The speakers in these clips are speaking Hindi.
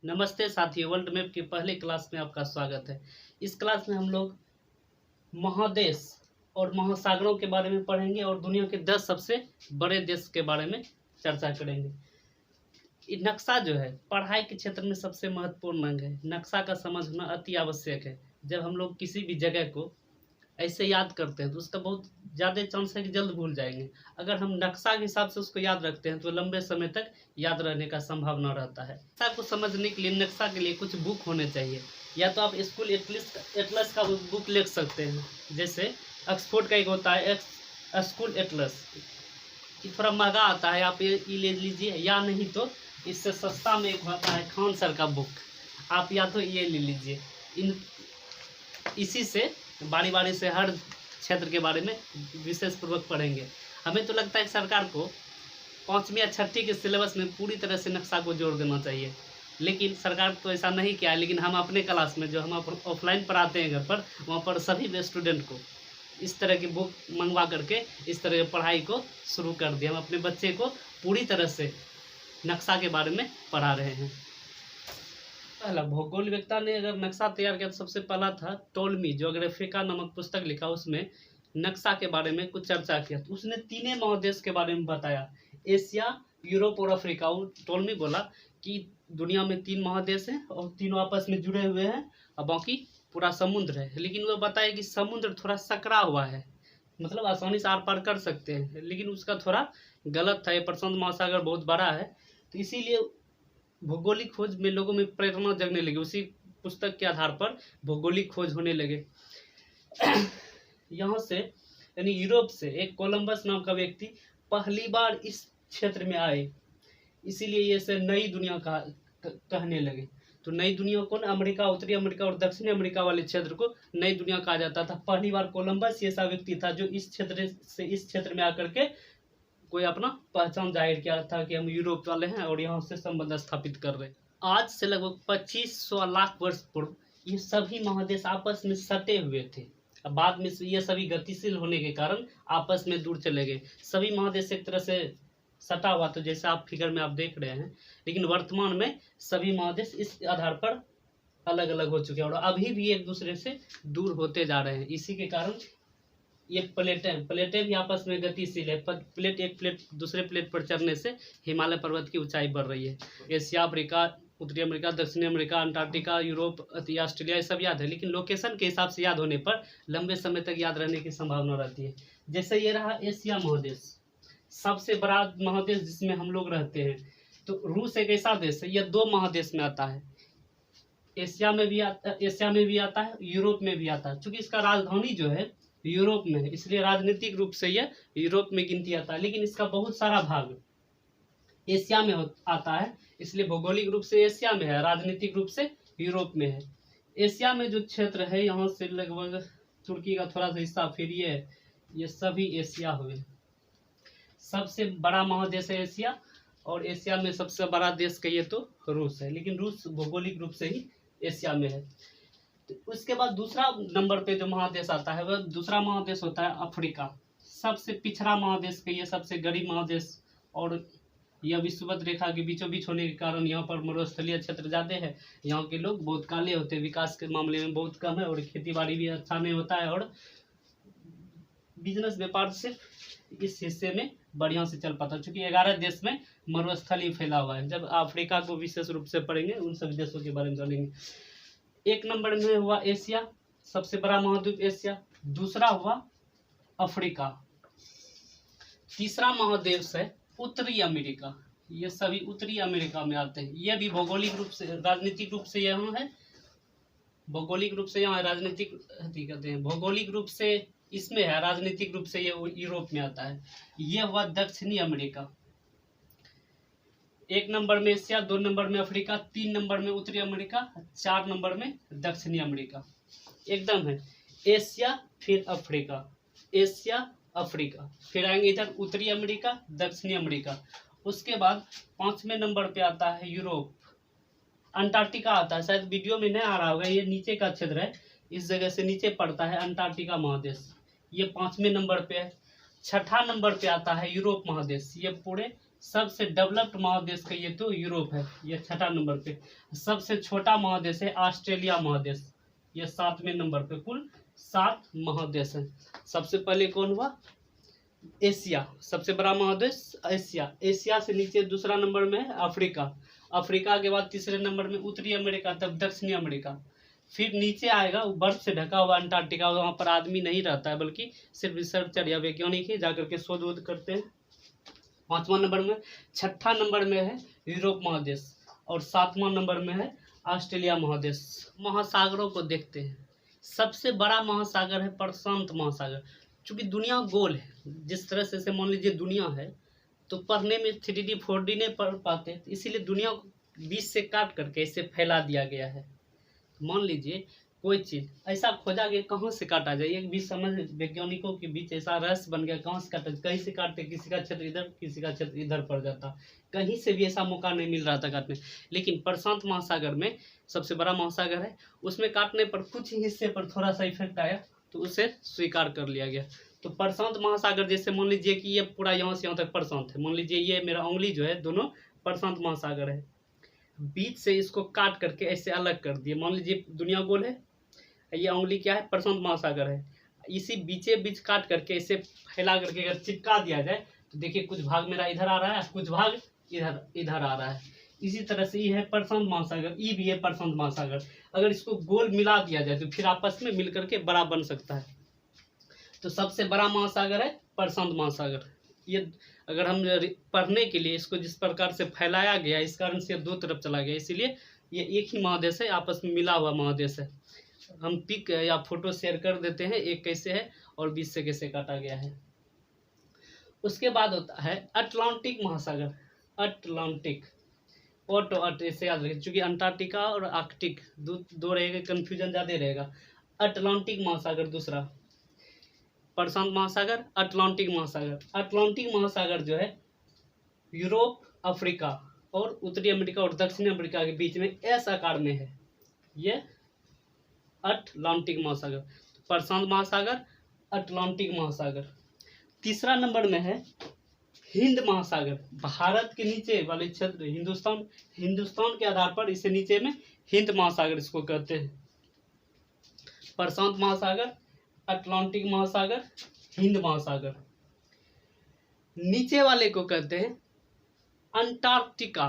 नमस्ते साथियों, वर्ल्ड मैप के पहले क्लास में आपका स्वागत है। इस क्लास में हम लोग महादेश और महासागरों के बारे में पढ़ेंगे और दुनिया के 10 सबसे बड़े देश के बारे में चर्चा करेंगे। ये नक्शा जो है पढ़ाई के क्षेत्र में सबसे महत्वपूर्ण अंग है। नक्शा का समझना अति आवश्यक है। जब हम लोग किसी भी जगह को ऐसे याद करते हैं तो उसका बहुत ज़्यादा चांस है कि जल्द भूल जाएंगे। अगर हम नक्शा के हिसाब से उसको याद रखते हैं तो लंबे समय तक याद रहने का संभावना रहता है। नक्शा को समझने के लिए नक्शा के लिए कुछ बुक होने चाहिए। या तो आप स्कूल एटलस का बुक ले सकते हैं, जैसे ऑक्सफोर्ड का एक होता है स्कूल एटलस। ये थोड़ा महंगा आता है, आप ये ले लीजिए, या नहीं तो इससे सस्ता में एक होता है खान सर का बुक, आप या तो ये ले लीजिए। इसी से बारी बारी से हर क्षेत्र के बारे में विशेष पूर्वक पढ़ेंगे। हमें तो लगता है कि सरकार को 5वीं या 6वीं के सिलेबस में पूरी तरह से नक्शा को जोड़ देना चाहिए, लेकिन सरकार तो ऐसा नहीं किया है। लेकिन हम अपने क्लास में जो हम ऑफलाइन पढ़ाते हैं घर पर, वहाँ पर सभी स्टूडेंट को इस तरह की बुक मंगवा करके इस तरह की पढ़ाई को शुरू कर दिया। हम अपने बच्चे को पूरी तरह से नक्शा के बारे में पढ़ा रहे हैं। पहला भौगोलिकता ने अगर नक्शा तैयार किया तो सबसे पहला था टोलमी, जो अफ्रीका नामक पुस्तक लिखा, उसमें नक्शा के बारे में कुछ चर्चा किया। तो उसने तीनों महादेश के बारे में बताया, एशिया, यूरोप और अफ्रीका। वो टोलमी बोला कि दुनिया में 3 महादेश हैं और तीनों आपस में जुड़े हुए हैं और बाकी पूरा समुद्र है। लेकिन वो बताया कि समुद्र थोड़ा सकरा हुआ है, मतलब आसानी से आर पार कर सकते हैं, लेकिन उसका थोड़ा गलत था। ये प्रशांत महासागर बहुत बड़ा है, तो इसीलिए भौगोलिक खोज में लोगों में प्रेरणा जगने लगी। उसी पुस्तक के आधार पर भौगोलिक खोज होने लगे। यहाँ से यानी यूरोप से एक कोलंबस नाम का व्यक्ति पहली बार इस क्षेत्र में आए, इसीलिए ये से नई दुनिया कहने लगे। तो नई दुनिया को ना अमेरिका, उत्तरी अमेरिका और दक्षिणी अमेरिका वाले क्षेत्र को नई दुनिया कहा जाता था। पहली बार कोलंबस ऐसा व्यक्ति था जो इस क्षेत्र से इस क्षेत्र में आकर के कोई अपना पहचान जाहिर किया था कि हम यूरोप वाले हैं और यहाँ से संबंध स्थापित कर रहे हैं। आज से लगभग 2500 लाख वर्ष पूर्व ये सभी महादेश आपस में सटे हुए थे। अब बाद में ये सभी गतिशील होने के कारण आपस में दूर चले गए। सभी महादेश एक तरह से सटा हुआ, तो जैसे आप फिगर में आप देख रहे हैं, लेकिन वर्तमान में सभी महादेश इस आधार पर अलग अलग हो चुके हैं और अभी भी एक दूसरे से दूर होते जा रहे हैं। इसी के कारण ये प्लेटें भी आपस में गतिशील है। प्लेट एक प्लेट दूसरे प्लेट पर चढ़ने से हिमालय पर्वत की ऊंचाई बढ़ रही है। एशिया, अफ्रीका, उत्तरी अमेरिका, दक्षिणी अमेरिका, अंटार्कटिका, यूरोप, ऑस्ट्रेलिया, ये सब याद है, लेकिन लोकेशन के हिसाब से याद होने पर लंबे समय तक याद रहने की संभावना रहती है। जैसे ये रहा एशिया महादेश, सबसे बड़ा महादेश जिसमें हम लोग रहते हैं। तो रूस एक ऐसा देश है, यह 2 महादेश में आता है। एशिया में भी आता है, यूरोप में भी आता है। चूंकि इसका राजधानी जो है यूरोप में है, इसलिए राजनीतिक रूप से यह यूरोप में गिनती आता है, लेकिन इसका बहुत सारा भाग एशिया में आता है, इसलिए भौगोलिक रूप से एशिया में है, राजनीतिक रूप से यूरोप में है। एशिया में जो क्षेत्र है, यहाँ से लगभग तुर्की का थोड़ा सा हिस्सा, फिर ये सभी एशिया हुए। सबसे बड़ा महादेश है एशिया, और एशिया में सबसे बड़ा देश कहिए तो रूस है, लेकिन रूस भौगोलिक रूप से ही एशिया में है। उसके बाद दूसरा नंबर पे जो महादेश आता है, वह दूसरा महादेश होता है अफ्रीका। सबसे पिछड़ा महादेश कहिए, सबसे गरीब महादेश, और यह विषुवत रेखा के बीचों बीच होने के कारण यहाँ पर मरुस्थलीय क्षेत्र ज़्यादा है। यहाँ के लोग बहुत काले होते हैं, विकास के मामले में बहुत कम है, और खेती बाड़ी भी अच्छा नहीं होता है, और बिजनेस व्यापार से इस हिस्से में बढ़िया से चल पाता है। चूँकि 11 देश में मरुस्थली फैला हुआ है। जब अफ्रीका को विशेष रूप से पढ़ेंगे, उन सभी देशों के बारे में जानेंगे। एक नंबर में हुआ एशिया, सबसे बड़ा महाद्वीप एशिया। दूसरा हुआ अफ्रीका। तीसरा महादेश है उत्तरी अमेरिका। ये सभी उत्तरी अमेरिका में आते हैं। यह भी भौगोलिक रूप से, राजनीतिक रूप से यहाँ है, भौगोलिक रूप से यहाँ राजनीतिक कहते हैं, भौगोलिक रूप से इसमें है, राजनीतिक रूप से ये यूरोप में आता है। यह हुआ दक्षिणी अमेरिका। 1 नंबर में एशिया, 2 नंबर में अफ्रीका, 3 नंबर में उत्तरी अमेरिका, 4 नंबर में दक्षिणी अमेरिका। एकदम है एशिया, फिर अफ्रीका, एशिया, अफ्रीका, फिर आएंगे इधर उत्तरी अमेरिका, दक्षिणी अमेरिका। उसके बाद 5वें नंबर पे आता है यूरोप। अंटार्कटिका आता है, शायद वीडियो में नहीं आ रहा होगा, ये नीचे का क्षेत्र है, इस जगह से नीचे पड़ता है अंटार्कटिका महादेश, ये 5वें नंबर पे है। 6ठा नंबर पे आता है यूरोप महादेश, ये पूरे सबसे डेवलप्ड महादेश का ये तो यूरोप है, ये 6ठा नंबर पे। सबसे छोटा महादेश है ऑस्ट्रेलिया महादेश, ये 7वें नंबर पे। कुल 7 महादेश है। सबसे पहले कौन हुआ? एशिया, सबसे बड़ा महादेश एशिया। एशिया से नीचे दूसरा नंबर में है अफ्रीका। अफ्रीका के बाद तीसरे नंबर में उत्तरी अमेरिका, तब दक्षिणी अमेरिका। फिर नीचे आएगा बर्फ से ढका हुआ अंटार्कटिका, वहाँ पर आदमी नहीं रहता है, बल्कि सिर्फ रिसर्चर या वैज्ञानिक ही जाकर के शोध वोध करते हैं। 5वां नंबर में। 6ठा नंबर में है यूरोप महादेश, और 7वां नंबर में है ऑस्ट्रेलिया महादेश। महासागरों को देखते हैं। सबसे बड़ा महासागर है प्रशांत महासागर। चूंकि दुनिया गोल है, जिस तरह से मान लीजिए दुनिया है, तो पढ़ने में 3D 4D नहीं पढ़ पाते, तो इसीलिए दुनिया को बीच से काट करके इसे फैला दिया गया है। मान लीजिए कोई चीज ऐसा खोजा गया, कहाँ से काटा जाए, एक भी समझ वैज्ञानिकों के बीच ऐसा रहस्य बन गया, कहाँ से काटा, कहीं से काटते, किसी का क्षेत्र इधर, किसी का क्षेत्र इधर पड़ जाता, कहीं से भी ऐसा मौका नहीं मिल रहा था काटने। लेकिन प्रशांत महासागर में सबसे बड़ा महासागर है, उसमें काटने पर कुछ ही हिस्से पर थोड़ा सा इफेक्ट आया, तो उसे स्वीकार कर लिया गया। तो प्रशांत महासागर, जैसे मान लीजिए कि ये पूरा यहाँ से यहाँ तक प्रशांत है, मान लीजिए ये मेरा उंगली जो है, दोनों प्रशांत महासागर है। बीच से इसको काट करके ऐसे अलग कर दिए। मान लीजिए दुनिया गोल है, ये उंगली क्या है? प्रशांत महासागर है। इसी बीचे बीच काट करके इसे फैला करके अगर चिपका दिया जाए, तो देखिए कुछ भाग मेरा इधर आ रहा है, कुछ भाग इधर इधर आ रहा है। इसी तरह से ये है प्रशांत महासागर, ये भी है प्रशांत महासागर। अगर इसको गोल मिला दिया जाए तो फिर आपस में मिल करके बड़ा बन सकता है। तो सबसे बड़ा महासागर है प्रशांत महासागर। ये अगर हम पढ़ने के लिए इसको जिस प्रकार से फैलाया गया, इस कारण से दो तरफ चला गया, इसीलिए ये एक ही महादेश है, आपस में मिला हुआ महादेश है। हम पिक या फोटो शेयर कर देते हैं, एक कैसे है और बीच से कैसे काटा गया है। उसके बाद होता है अटलांटिक महासागर। अटलांटिक, ओटो अट ऐसे याद रखिए, चूंकि अंटार्कटिका और आर्कटिक दो रहेगा, कंफ्यूजन ज्यादा रहेगा। अटलांटिक महासागर दूसरा, प्रशांत महासागर, अटलांटिक महासागर। अटलांटिक महासागर जो है यूरोप, अफ्रीका और उत्तरी अमेरिका और दक्षिणी अमेरिका के बीच में एस आकार में है, ये अटलांटिक महासागर। प्रशांत महासागर, अटलांटिक महासागर। तीसरा नंबर में है हिंद महासागर। भारत के नीचे वाले क्षेत्र हिंदुस्तान के आधार पर इसे नीचे में हिंद महासागर इसको कहते हैं। प्रशांत महासागर, अटलांटिक महासागर, हिंद महासागर। नीचे वाले को कहते हैं अंटार्कटिका।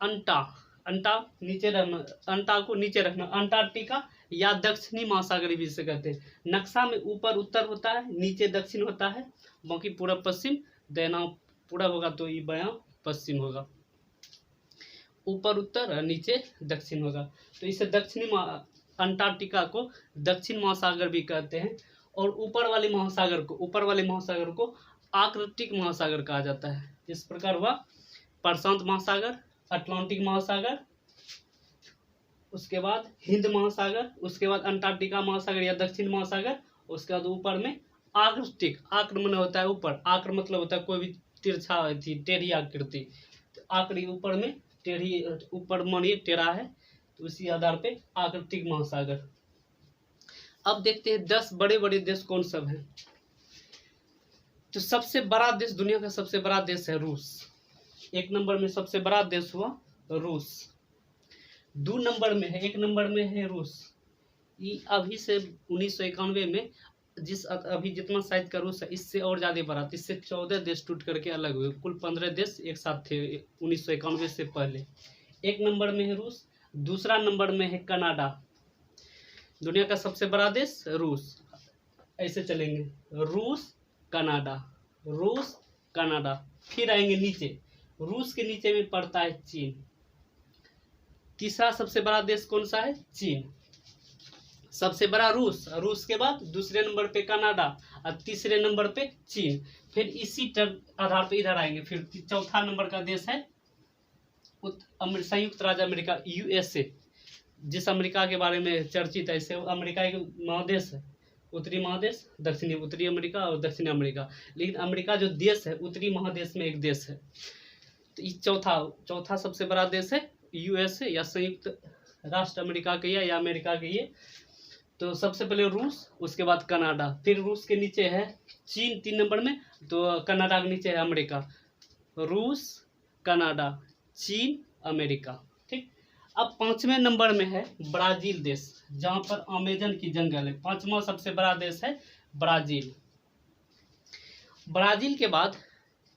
अंटा नीचे रखना, अंटा को नीचे रखना, अंटार्कटिका या दक्षिणी महासागर भी इसे कहते हैं। नक्शा में ऊपर उत्तर होता है, नीचे दक्षिण होता है, बाकी पूरब पश्चिम, दैना पूरब होगा तो ये बायां पश्चिम होगा, ऊपर उत्तर और नीचे दक्षिण होगा। तो इसे दक्षिणी अंटार्कटिका को दक्षिण महासागर भी कहते हैं। और ऊपर वाले महासागर को आर्कटिक महासागर कहा जाता है। इस प्रकार हुआ प्रशांत महासागर, अटलांटिक महासागर, उसके बाद हिंद महासागर, उसके बाद अंटार्कटिका महासागर या दक्षिण महासागर, उसके बाद ऊपर में आर्कटिक। आक्रमण होता है ऊपर, आक्र मतलब होता है कोई भी तिरछा थी, टेढ़ी आकृति, आकृति ऊपर में टेढ़ी, ऊपर मानिए टेढ़ा है, तो उसी आधार पे आर्कटिक महासागर। अब देखते हैं 10 बड़े बड़े देश कौन सब हैं। तो सबसे बड़ा देश, दुनिया का सबसे बड़ा देश है रूस। 1 नंबर में सबसे बड़ा देश हुआ रूस। 2 नंबर में है, 1 नंबर में है रूस। ये अभी से 1991 में अभी जितना साइज का रूस है, इससे और ज्यादा बड़ा, इससे 14 देश टूट करके अलग हुए। कुल 15 देश एक साथ थे 1991 से पहले। 1 नंबर में है रूस। दूसरा नंबर में है कनाडा। दुनिया का सबसे बड़ा देश रूस। ऐसे चलेंगे, रूस कनाडा, रूस कनाडा। फिर आएंगे नीचे, रूस के नीचे में पड़ता है चीन। तीसरा सबसे बड़ा देश कौन सा है? चीन। सबसे बड़ा रूस, रूस के बाद दूसरे नंबर पे कनाडा और तीसरे नंबर पे चीन। फिर इसी आधार पे इधर आएंगे। फिर चौथा नंबर का देश है संयुक्त राज्य अमेरिका, यूएसए। जिस अमेरिका के बारे में चर्चित है, इसे अमेरिका एक महादेश है, उत्तरी महादेश, दक्षिणी उत्तरी अमेरिका और दक्षिणी अमेरिका। लेकिन अमेरिका जो देश है, उत्तरी महादेश में एक देश है। तो ये चौथा सबसे बड़ा देश है यूएसए या संयुक्त राष्ट्र अमेरिका के या अमेरिका के ये। तो सबसे पहले रूस, उसके बाद कनाडा, फिर रूस के नीचे है चीन 3 नंबर में, तो कनाडा के नीचे है अमेरिका। रूस, कनाडा, चीन, अमेरिका। ठीक। अब 5वें नंबर में है ब्राजील देश, जहां पर अमेजन की जंगल है। 5वां सबसे बड़ा देश है ब्राजील। ब्राजील के बाद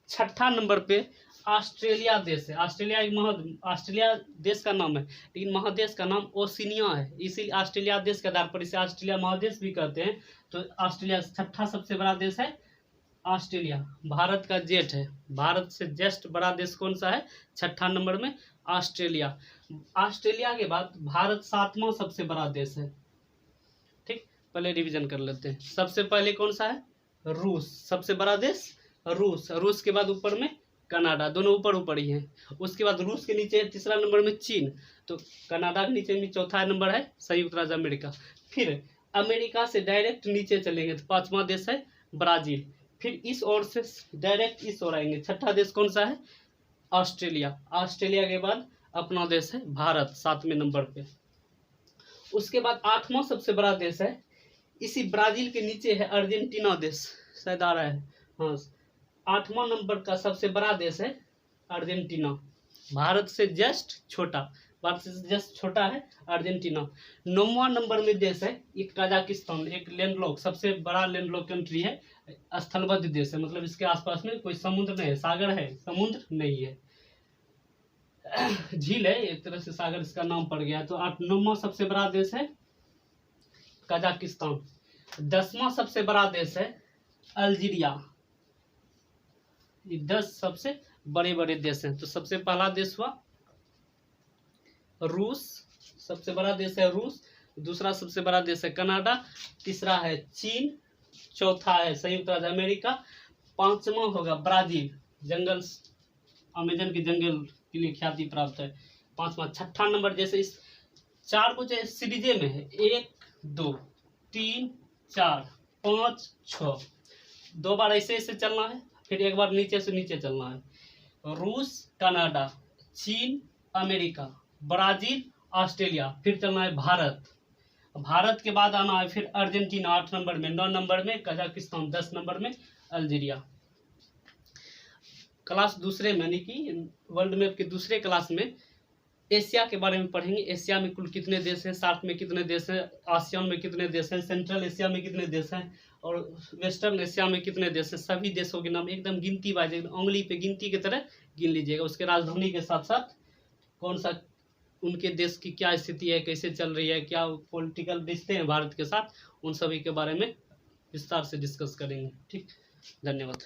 6ठा नंबर पे ऑस्ट्रेलिया देश है। ऑस्ट्रेलिया देश का नाम है, लेकिन महादेश का नाम ओशिनिया है, इसीलिए ऑस्ट्रेलिया देश के आधार पर इसे ऑस्ट्रेलिया महादेश भी कहते हैं। तो ऑस्ट्रेलिया 6ठा सबसे बड़ा देश है ऑस्ट्रेलिया। भारत का जेठ है, भारत से जस्ट बड़ा देश कौन सा है? 6ठा नंबर में ऑस्ट्रेलिया। ऑस्ट्रेलिया के बाद भारत 7वां सबसे बड़ा देश है। ठीक, पहले रिवीजन कर लेते हैं। सबसे पहले कौन सा है? रूस, सबसे बड़ा देश रूस। रूस के बाद ऊपर में कनाडा, दोनों ऊपर ऊपर ही हैं। उसके बाद रूस के नीचे तीसरा नंबर में चीन, तो कनाडा के नीचे में चौथा नंबर है संयुक्त राज्य अमेरिका। फिर अमेरिका से डायरेक्ट नीचे चलेंगे तो 5वां देश है ब्राजील। फिर इस ओर से डायरेक्ट इस ओर आएंगे, 6ठा देश कौन सा है? ऑस्ट्रेलिया। ऑस्ट्रेलिया के बाद अपना देश है भारत 7वें नंबर पे। उसके बाद 8वां सबसे बड़ा देश है, इसी ब्राजील के नीचे है अर्जेंटीना देश, शायद आ रहा है, हाँ 8वां नंबर का सबसे बड़ा देश है अर्जेंटीना। भारत से जस्ट छोटा, भारत से जस्ट छोटा है अर्जेंटीना। 9वां नंबर में देश है एक कजाकिस्तान, एक लैंडलॉक, सबसे बड़ा लैंडलॉक कंट्री है, स्थलबद्ध देश है, मतलब इसके आसपास में कोई समुद्र नहीं है, सागर है, समुद्र नहीं है, झील है, एक तरह से सागर इसका नाम पड़ गया है। तो 9वां सबसे बड़ा देश है कजाकिस्तान। 10वां सबसे बड़ा देश है अल्जीरिया। ये 10 सबसे बड़े बड़े देश हैं। तो सबसे पहला देश हुआ रूस, सबसे बड़ा देश है रूस। दूसरा सबसे बड़ा देश है कनाडा। तीसरा है चीन। चौथा है संयुक्त राज्य अमेरिका। 5वां होगा ब्राजील, जंगल, अमेजन के जंगल के लिए ख्याति प्राप्त है 5वां। 6ठा नंबर जैसे इस 4 को जो सीरीजे में है 1 2 3 4 5 6, 2 बार ऐसे ऐसे चलना है, फिर एक बार नीचे से नीचे चलना है। रूस, कनाडा, चीन, अमेरिका, ब्राजील, ऑस्ट्रेलिया, फिर चलना है भारत। भारत के बाद आना है फिर अर्जेंटीना 8 नंबर में, 9 नंबर में कजाकिस्तान, 10 नंबर में अल्जीरिया। क्लास दूसरे में यानी कि वर्ल्ड मैप के दूसरे क्लास में एशिया के बारे में पढ़ेंगे। एशिया में कुल कितने देश हैं, सार्क में कितने देश हैं, आसियान में कितने देश हैं, सेंट्रल एशिया में कितने देश हैं और वेस्टर्न एशिया में कितने देश हैं। सभी देशों के नाम एकदम गिनती वाइज, उंगली पे गिनती की तरह गिन लीजिएगा। उसके राजधानी के साथ साथ कौन सा उनके देश की क्या स्थिति है, कैसे चल रही है, क्या पॉलिटिकल रिश्ते हैं भारत के साथ, उन सभी के बारे में विस्तार से डिस्कस करेंगे। ठीक, धन्यवाद।